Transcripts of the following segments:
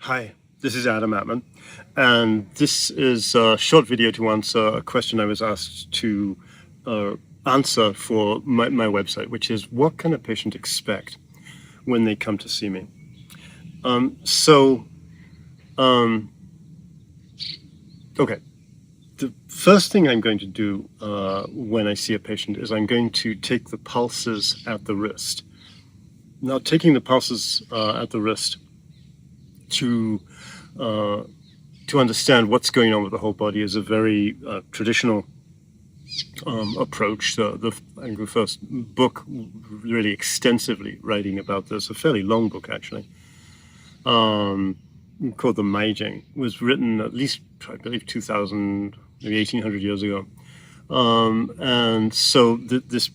Hi, this is Adam Atman, and this is a short video to answer a question I was asked to answer for my website, which is, what can a patient expect when they come to see me? Okay, the first thing I'm going to do when I see a patient is I'm going to take the pulses at the wrist. Now, taking the pulses at the wrist to understand what's going on with the whole body is a very traditional approach. I think the first book really extensively writing about this, a fairly long book actually, called the Meijing, was written at least, I believe, 2,000, maybe 1,800 years ago. And so this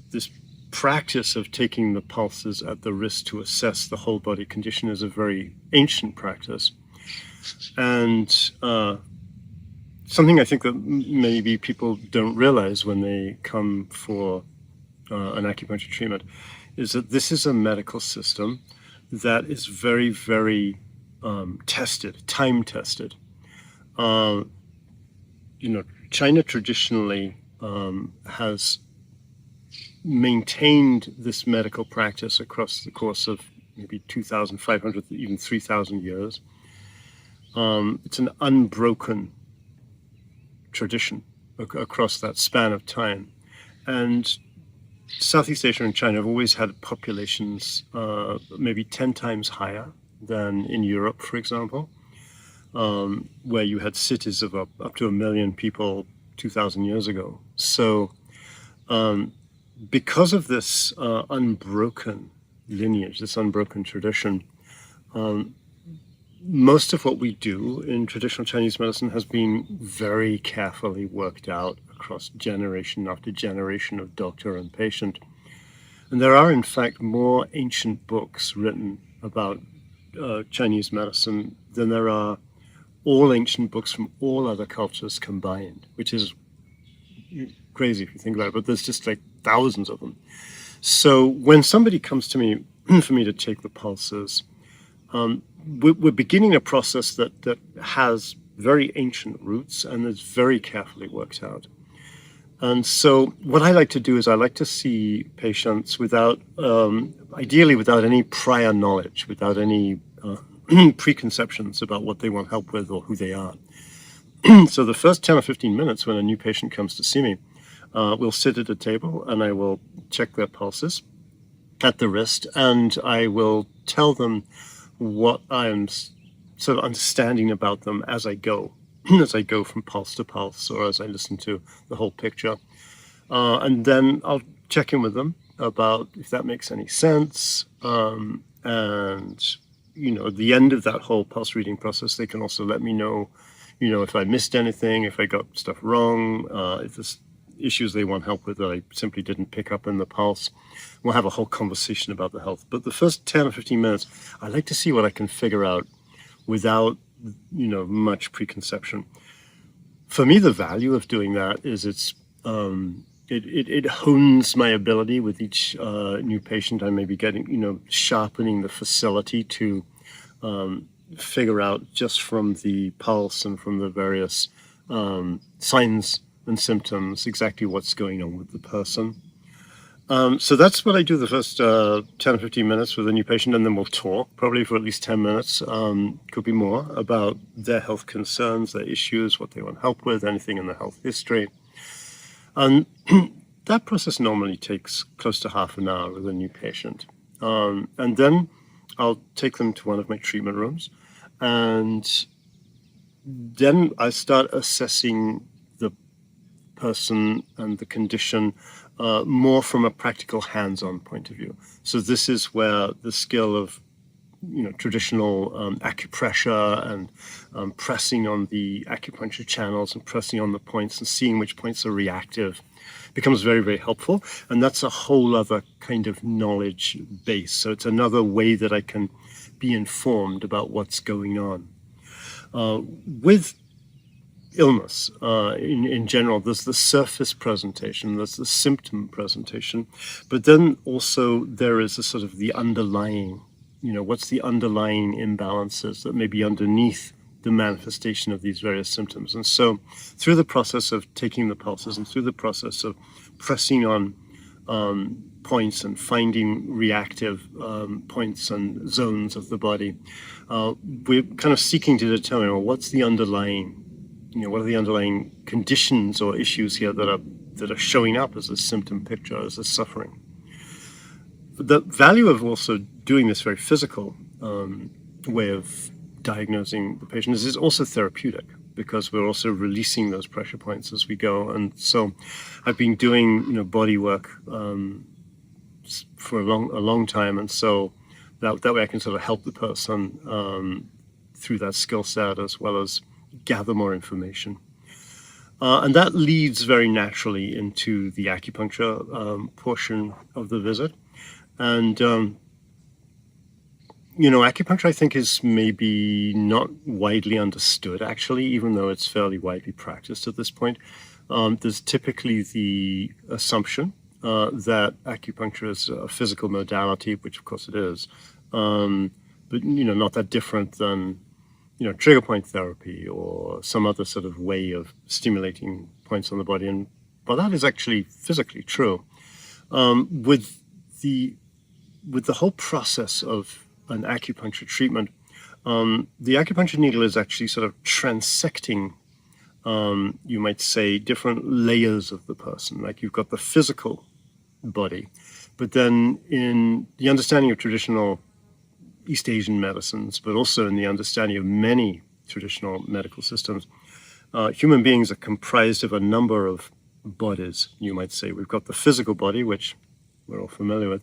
practice of taking the pulses at the wrist to assess the whole body condition is a very ancient practice. And something I think that maybe people don't realize when they come for an acupuncture treatment is that this is a medical system that is very, very tested, time-tested. China traditionally has maintained this medical practice across the course of maybe 2,500, even 3,000 years. It's an unbroken tradition across that span of time. And Southeast Asia and China have always had populations maybe 10 times higher than in Europe, for example, where you had cities of up to 1 million people 2,000 years ago. So because of this unbroken lineage, this unbroken tradition, most of what we do in traditional Chinese medicine has been very carefully worked out across generation after generation of doctor and patient. And there are, in fact, more ancient books written about Chinese medicine than there are all ancient books from all other cultures combined, which is crazy if you think about it, but there's just like thousands of them. So when somebody comes to me for me to take the pulses, we're beginning a process that has very ancient roots and is very carefully worked out. And so what I like to do is I like to see patients without, ideally without any prior knowledge, without any preconceptions about what they want help with or who they are. So the first 10 or 15 minutes when a new patient comes to see me, we'll sit at a table and I will check their pulses at the wrist, and I will tell them what I'm sort of understanding about them as I go, as I go from pulse to pulse, or as I listen to the whole picture. And then I'll check in with them about if that makes any sense. And, at the end of that whole pulse reading process, they can also let me know, if I missed anything, if I got stuff wrong, if there's issues they want help with that I simply didn't pick up in the pulse. We'll have a whole conversation about the health. But the first 10 or 15 minutes, I like to see what I can figure out without, much preconception. For me, the value of doing that is it hones my ability with each new patient. I may be getting, sharpening the facility to figure out just from the pulse and from the various signs and symptoms exactly what's going on with the person. So that's what I do the first 10 or 15 minutes with a new patient, and then we'll talk probably for at least 10 minutes, could be more, about their health concerns, their issues, what they want help with, anything in the health history. And that process normally takes close to half an hour with a new patient. And then I'll take them to one of my treatment rooms, and then I start assessing the person and the condition more from a practical hands-on point of view. So this is where the skill of traditional acupressure and pressing on the acupuncture channels and pressing on the points and seeing which points are reactive becomes very, very helpful. And that's a whole other kind of knowledge base. So it's another way that I can be informed about what's going on. With illness in general, there's the surface presentation, there's the symptom presentation, but then also there is a sort of the underlying what's the underlying imbalances that may be underneath the manifestation of these various symptoms. And so through the process of taking the pulses and through the process of pressing on points and finding reactive points and zones of the body, we're kind of seeking to determine, well, what's the underlying, what are the underlying conditions or issues here that are showing up as a symptom picture, as a suffering. The value of also doing this very physical way of diagnosing the patient is also therapeutic, because we're also releasing those pressure points as we go. And so I've been doing body work for a long time, and so that way I can sort of help the person through that skill set, as well as gather more information. And that leads very naturally into the acupuncture portion of the visit. And acupuncture, I think, is maybe not widely understood, actually, even though it's fairly widely practiced at this point. There's typically the assumption that acupuncture is a physical modality, which of course it is, but not that different than trigger point therapy or some other sort of way of stimulating points on the body. And well, that is actually physically true. With the whole process of an acupuncture treatment, the acupuncture needle is actually sort of transecting, you might say, different layers of the person. Like you've got the physical body, but then in the understanding of traditional East Asian medicines, but also in the understanding of many traditional medical systems, human beings are comprised of a number of bodies, you might say. We've got the physical body, which we're all familiar with,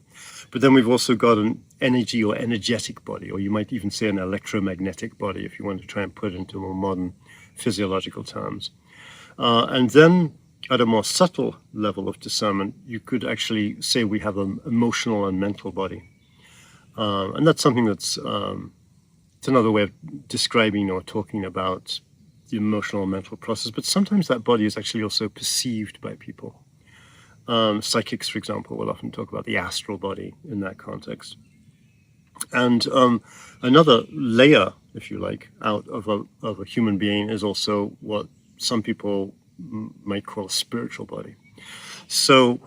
but then we've also got an energy or energetic body, or you might even say an electromagnetic body, if you want to try and put it into more modern physiological terms. And then at a more subtle level of discernment, you could actually say we have an emotional and mental body. And that's something that's it's another way of describing or talking about the emotional and mental process, but sometimes that body is actually also perceived by people. Psychics, for example, will often talk about the astral body in that context. And another layer, if you like, out of a human being is also what some people might call a spiritual body. So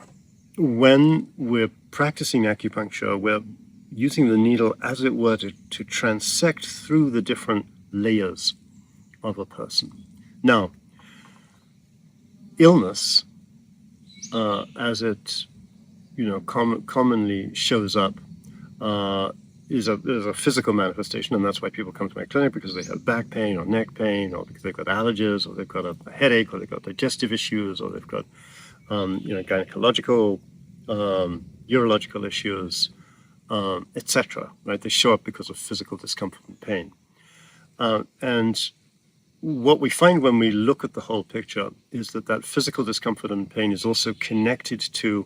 when we're practicing acupuncture, we're using the needle, as it were, to transect through the different layers of a person. Now, illness, as it commonly shows up, is a physical manifestation, and that's why people come to my clinic, because they have back pain or neck pain, or because they've got allergies, or they've got a headache, or they've got digestive issues, or they've got gynecological, urological issues, etc. Right? They show up because of physical discomfort and pain. And what we find when we look at the whole picture is that physical discomfort and pain is also connected to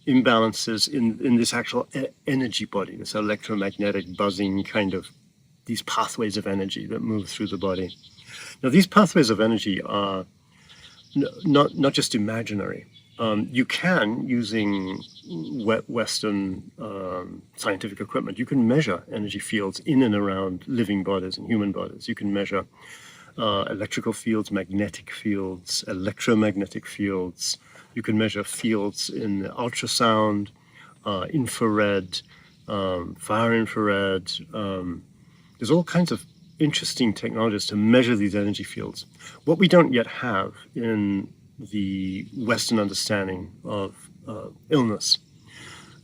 imbalances in this actual energy body, this electromagnetic buzzing kind of, these pathways of energy that move through the body. Now, these pathways of energy are not just imaginary. You can, using Western scientific equipment, you can measure energy fields in and around living bodies and human bodies. You can measure electrical fields, magnetic fields, electromagnetic fields. You can measure fields in ultrasound, infrared, far infrared. There's all kinds of interesting technologies to measure these energy fields. What we don't yet have in the Western understanding of illness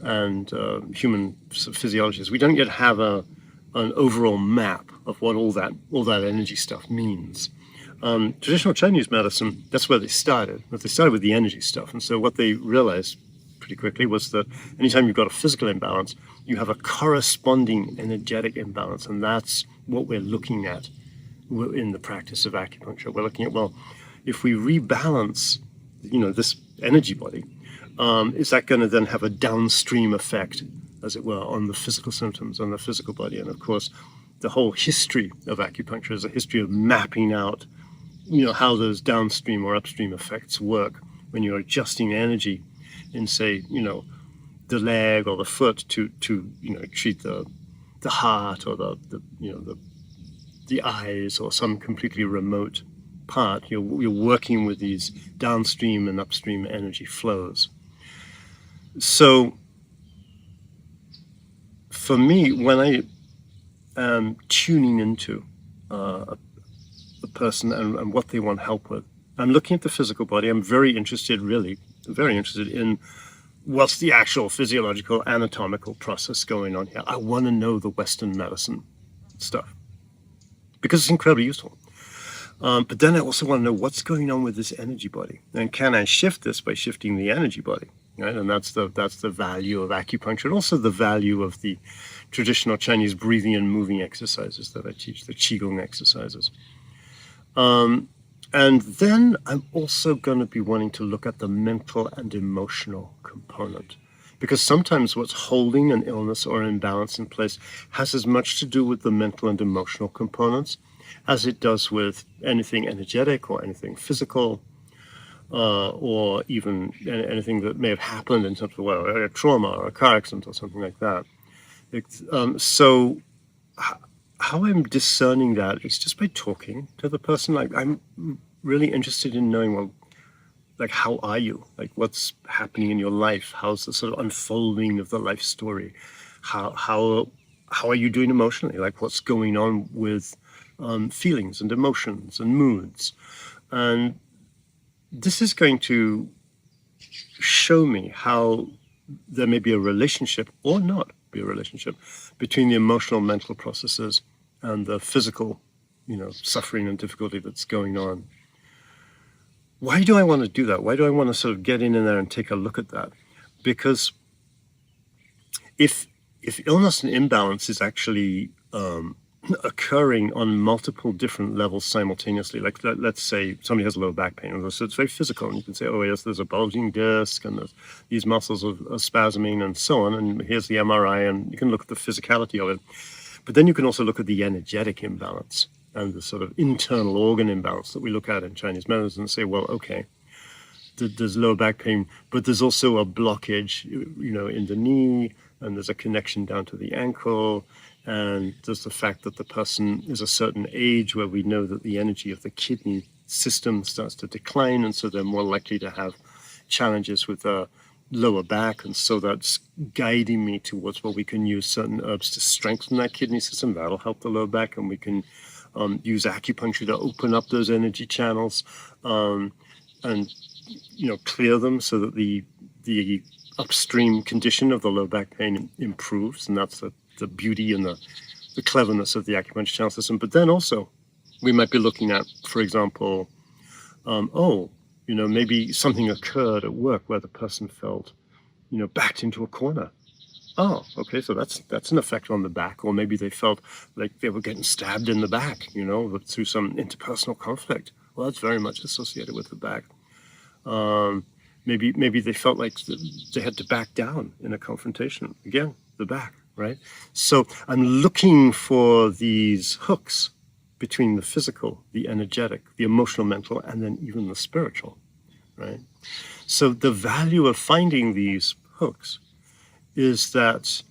and human physiology is we don't yet have an overall map of what all that energy stuff means. Traditional Chinese medicine, that's where they started. They started with the energy stuff. And so what they realized pretty quickly was that anytime you've got a physical imbalance, you have a corresponding energetic imbalance. And that's what we're looking at in the practice of acupuncture. We're looking at, well, if we rebalance, this energy body, is that going to then have a downstream effect, as it were, on the physical symptoms, on the physical body? And of course, the whole history of acupuncture is a history of mapping out, how those downstream or upstream effects work when you're adjusting energy in, say, the leg or the foot to treat the heart or the eyes or some completely remote part. You're working with these downstream and upstream energy flows. So for me, when I am tuning into a person and what they want help with, I'm looking at the physical body. I'm very interested in what's the actual physiological, anatomical process going on here. I want to know the Western medicine stuff because it's incredibly useful. But then I also want to know what's going on with this energy body, and can I shift this by shifting the energy body, right? And that's the value of acupuncture, and also the value of the traditional Chinese breathing and moving exercises that I teach, the Qigong exercises. And then I'm also going to be wanting to look at the mental and emotional component, because sometimes what's holding an illness or imbalance in place has as much to do with the mental and emotional components as it does with anything energetic or anything physical, or even anything that may have happened in terms of a trauma or a car accident or something like that. So how I'm discerning that is just by talking to the person. Like, I'm really interested in knowing, well, like, how are you? Like, what's happening in your life? How's the sort of unfolding of the life story? How are you doing emotionally? Like, what's going on with feelings and emotions and moods? And this is going to show me how there may be a relationship or not be a relationship between the emotional, mental processes and the physical, suffering and difficulty that's going on. Why do I want to do that? Why do I want to sort of get in there and take a look at that? Because if illness and imbalance is actually occurring on multiple different levels simultaneously, like let's say somebody has low back pain, so it's very physical, and you can say, oh yes, there's a bulging disc, and these muscles are spasming, and so on, and here's the MRI, and you can look at the physicality of it. But then you can also look at the energetic imbalance and the sort of internal organ imbalance that we look at in Chinese medicine and say, well, okay, there's lower back pain, but there's also a blockage, in the knee, and there's a connection down to the ankle, and there's the fact that the person is a certain age where we know that the energy of the kidney system starts to decline, and so they're more likely to have challenges with the lower back, and so that's guiding me towards, well, we can use certain herbs to strengthen that kidney system. That'll help the lower back, and we can use acupuncture to open up those energy channels and clear them so that the upstream condition of the low back pain improves, and that's the beauty and the cleverness of the acupuncture channel system. But then also we might be looking at, for example, maybe something occurred at work where the person felt, backed into a corner. Oh, okay, so that's an effect on the back. Or maybe they felt like they were getting stabbed in the back, through some interpersonal conflict. Well, that's very much associated with the back. Maybe they felt like they had to back down in a confrontation. Again, the back, right? So I'm looking for these hooks between the physical, the energetic, the emotional, mental, and then even the spiritual, right? So the value of finding these hooks is that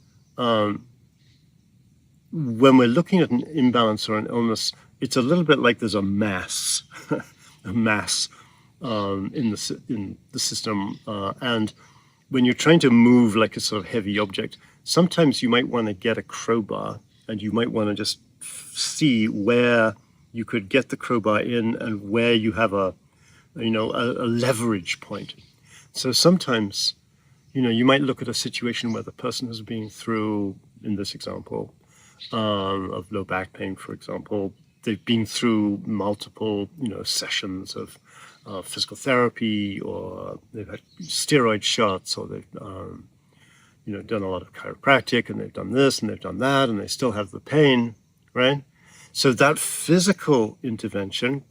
when we're looking at an imbalance or an illness, it's a little bit like there's a mass, in the system, and when you're trying to move like a sort of heavy object, sometimes you might want to get a crowbar, and you might want to just see where you could get the crowbar in and where you have a leverage point. So sometimes, you might look at a situation where the person has been through, in this example, of low back pain, for example, they've been through multiple, sessions of physical therapy, or they've had steroid shots, or they've, done a lot of chiropractic, and they've done this and they've done that, and they still have the pain, right? So that physical intervention,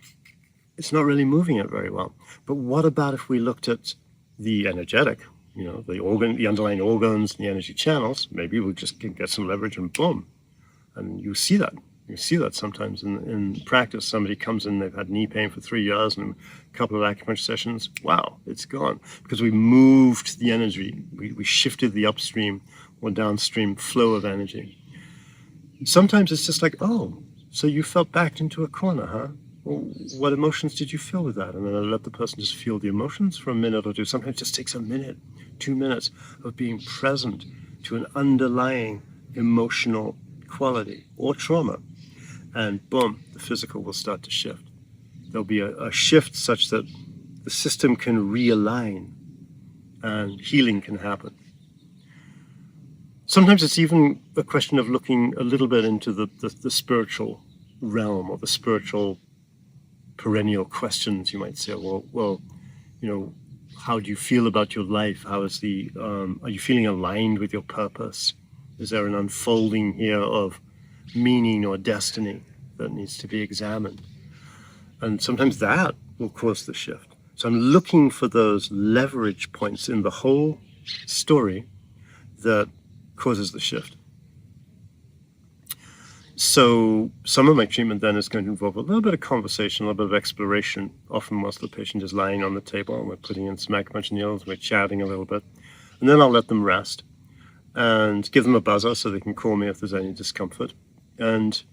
it's not really moving it very well. But what about if we looked at the energetic, the underlying organs and the energy channels? Maybe we just can get some leverage, and boom, and you see that. You see that sometimes in practice. Somebody comes in, they've had knee pain for 3 years, and a couple of acupuncture sessions, wow, it's gone. Because we moved the energy. We shifted the upstream or downstream flow of energy. Sometimes it's just like, oh, so you felt backed into a corner, huh? Well, what emotions did you feel with that? And then I let the person just feel the emotions for a minute or two. Sometimes it just takes a minute, 2 minutes of being present to an underlying emotional quality or trauma. And boom, the physical will start to shift. There'll be a shift such that the system can realign and healing can happen. Sometimes it's even a question of looking a little bit into the spiritual realm, or the spiritual perennial questions, you might say. Well, how do you feel about your life? How is are you feeling aligned with your purpose? Is there an unfolding here of meaning or destiny that needs to be examined? And sometimes that will cause the shift. So I'm looking for those leverage points in the whole story that causes the shift. So some of my treatment then is going to involve a little bit of conversation, a little bit of exploration, often whilst the patient is lying on the table and we're putting in some acupuncture needles, we're chatting a little bit, and then I'll let them rest and give them a buzzer so they can call me if there's any discomfort. And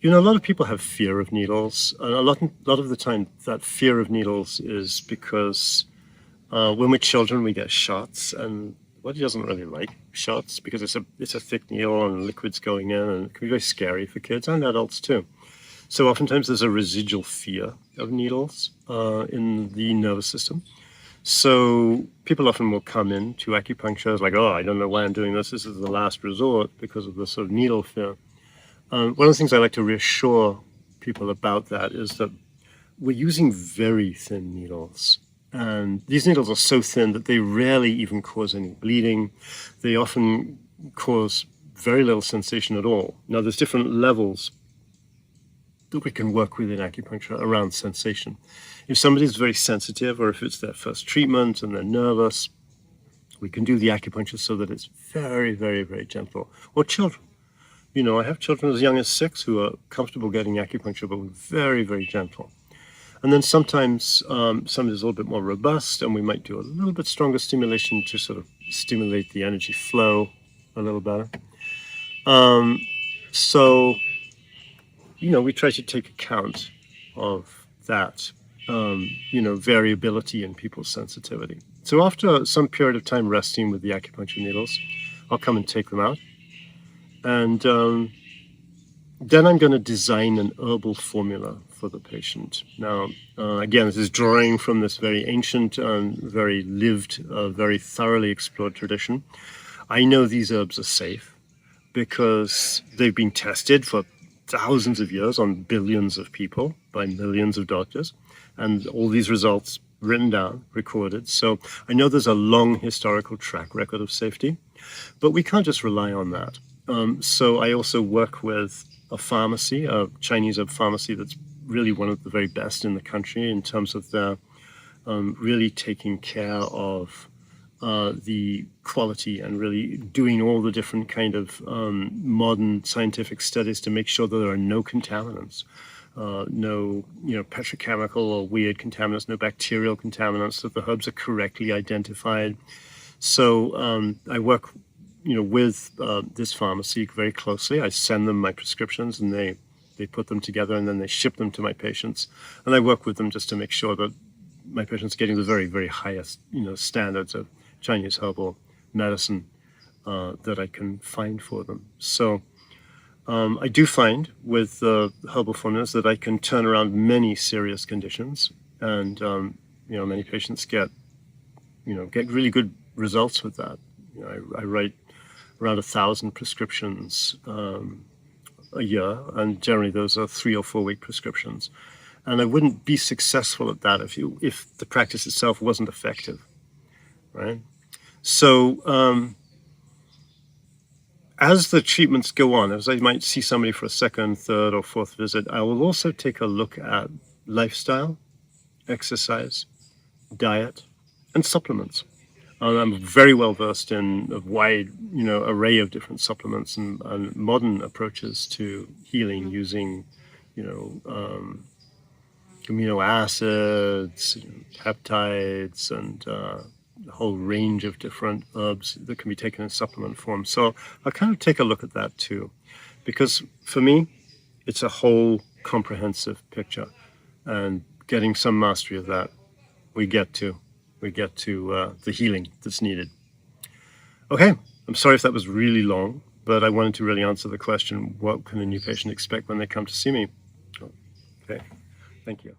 a lot of people have fear of needles. And a lot of the time that fear of needles is because when we're children we get shots, and body doesn't really like shots because it's a thick needle and liquid's going in, and it can be very scary for kids and adults too. So oftentimes there's a residual fear of needles in the nervous system. So people often will come in to acupuncture as like, oh, I don't know why I'm doing this. This is the last resort because of the sort of needle fear. One of the things I like to reassure people about that is that we're using very thin needles. And these needles are so thin that they rarely even cause any bleeding. They often cause very little sensation at all. Now, there's different levels that we can work with in acupuncture around sensation. If somebody's very sensitive, or if it's their first treatment and they're nervous, we can do the acupuncture so that it's very, very, very gentle. Or children. I have children as young as 6 who are comfortable getting acupuncture, but very, very gentle. And then sometimes somebody's a little bit more robust, and we might do a little bit stronger stimulation to sort of stimulate the energy flow a little better. So we try to take account of that, variability in people's sensitivity. So after some period of time resting with the acupuncture needles, I'll come and take them out. And then I'm going to design an herbal formula for the patient. Now, again, this is drawing from this very ancient and very lived, very thoroughly explored tradition. I know these herbs are safe because they've been tested for thousands of years on billions of people by millions of doctors, and all these results written down, recorded. So I know there's a long historical track record of safety, but we can't just rely on that. So I also work with a pharmacy, a Chinese herb pharmacy that's really one of the very best in the country in terms of their really taking care of the quality and really doing all the different kind of modern scientific studies to make sure that there are no contaminants, no petrochemical or weird contaminants, no bacterial contaminants, that the herbs are correctly identified. So I work with this pharmacy very closely. I send them my prescriptions and they put them together and then they ship them to my patients. And I work with them just to make sure that my patients are getting the very, very highest, standards of Chinese herbal medicine that I can find for them. So I do find with herbal formulas that I can turn around many serious conditions, and many patients get really good results with that. I write around 1,000 prescriptions a year, and generally those are 3 or 4 week prescriptions. And I wouldn't be successful at that if the practice itself wasn't effective, right? So as the treatments go on, as I might see somebody for a second, third, or fourth visit, I will also take a look at lifestyle, exercise, diet, and supplements. I'm very well versed in a wide, array of different supplements and modern approaches to healing using, amino acids, peptides, and a whole range of different herbs that can be taken in supplement form. So I'll kind of take a look at that too, because for me, it's a whole comprehensive picture, and getting some mastery of that, we get to the healing that's needed. Okay, I'm sorry if that was really long, but I wanted to really answer the question, what can a new patient expect when they come to see me? Okay, thank you.